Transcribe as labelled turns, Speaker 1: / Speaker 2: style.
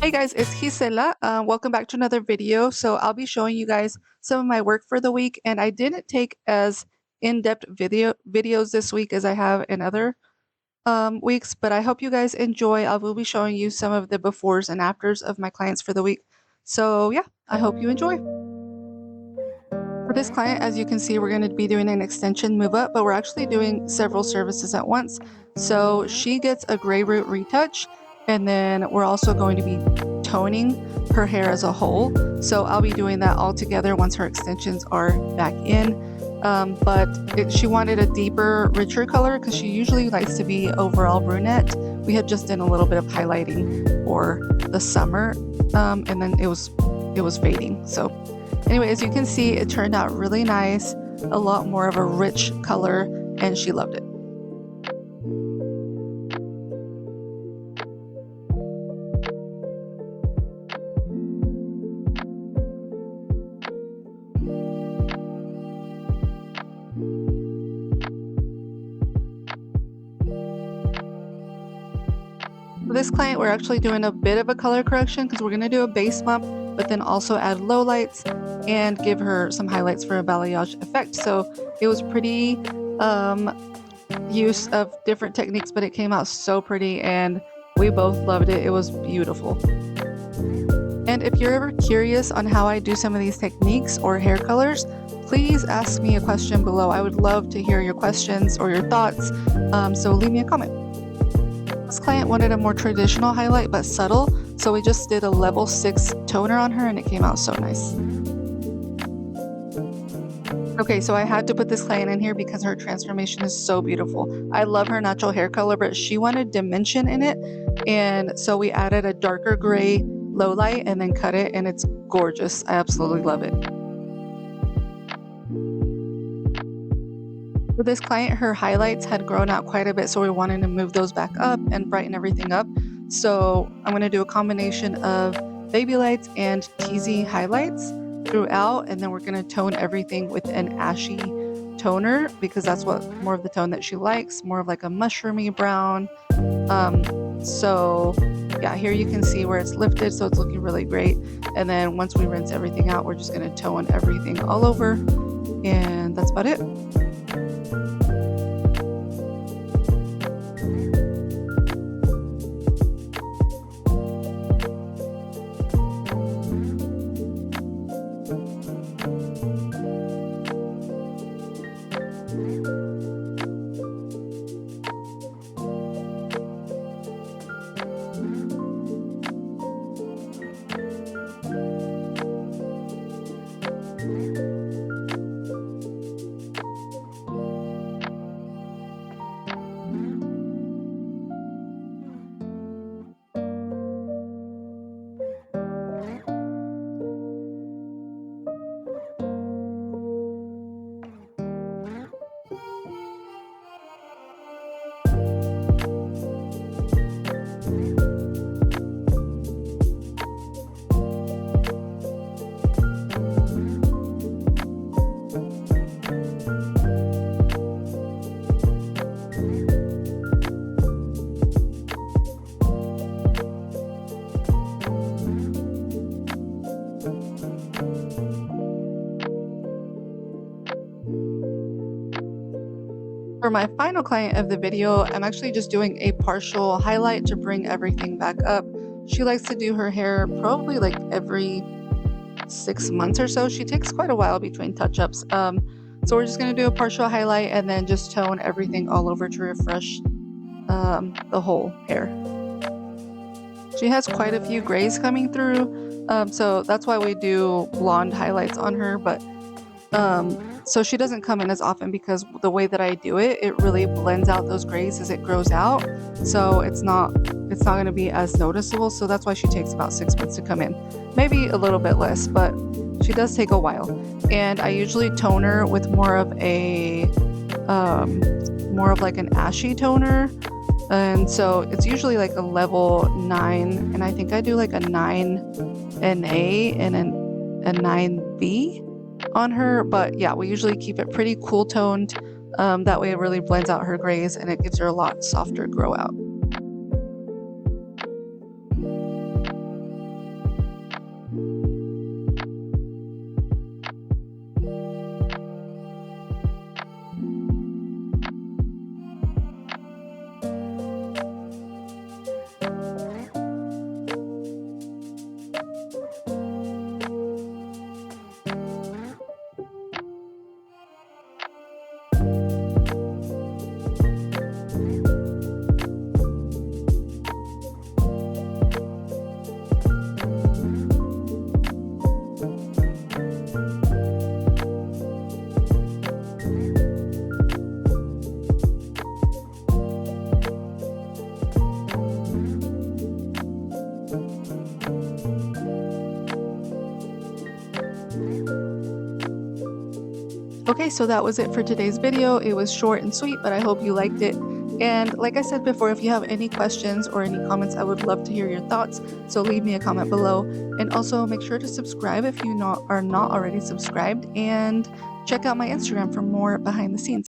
Speaker 1: Hey guys, it's Gisela. Welcome back to another video. So I'll be showing you guys some of my work for the week, and I didn't take as in-depth videos this week as I have in other weeks, but I hope you guys enjoy. I will be showing you some of the befores and afters of my clients for the week. So yeah, I hope you enjoy. For this client, as you can see, we're going to be doing an extension move up, but we're actually doing several services at once. So she gets a gray root retouch, and then we're also going to be toning her hair as a whole. So I'll be doing that all together once her extensions are back in. She wanted a deeper, richer color because she usually likes to be overall brunette. We had just done a little bit of highlighting for the summer, and then it was fading. So anyway, as you can see, it turned out really nice, a lot more of a rich color, and she loved it. For this client, we're actually doing a bit of a color correction because we're going to do a base bump, but then also add lowlights and give her some highlights for a balayage effect. So it was pretty use of different techniques, but it came out so pretty and we both loved it. It was beautiful. And if you're ever curious on how I do some of these techniques or hair colors, please ask me a question below. I would love to hear your questions or your thoughts, so leave me a comment. This client wanted a more traditional highlight but subtle, so we just did a level 6 toner on her and it came out so nice. Okay, so I had to put this client in here because her transformation is so beautiful. I love her natural hair color, but she wanted dimension in it, and so we added a darker gray low light and then cut it, and it's gorgeous. I absolutely love it. For this client, her highlights had grown out quite a bit, so we wanted to move those back up and brighten everything up. So I'm going to do a combination of baby lights and teasy highlights throughout, and then we're going to tone everything with an ashy toner because that's what more of the tone that she likes, more of like a mushroomy brown. So yeah, here you can see where it's lifted, so it's looking really great. And then once we rinse everything out, we're just going to tone everything all over, and that's about it. For my final client of the video, I'm actually just doing a partial highlight to bring everything back up. She likes to do her hair probably like every 6 months or so. She takes quite a while between touch-ups. So we're just going to do a partial highlight and then just tone everything all over to refresh the whole hair. She has quite a few grays coming through, so that's why we do blonde highlights on her, but so she doesn't come in as often because the way that I do it, it really blends out those grays as it grows out. So it's not going to be as noticeable. So that's why she takes about 6 months to come in, maybe a little bit less, but she does take a while. And I usually tone her with more of like an ashy toner. And so it's usually like a level 9, and I think I do like a 9NA and a 9B on her, but yeah, we usually keep it pretty cool toned. That way it really blends out her grays and it gives her a lot softer grow out. Okay, so that was it for today's video. It was short and sweet, but I hope you liked it. And like I said before, if you have any questions or any comments, I would love to hear your thoughts. So leave me a comment below. And also make sure to subscribe if you are not already subscribed. And check out my Instagram for more behind the scenes.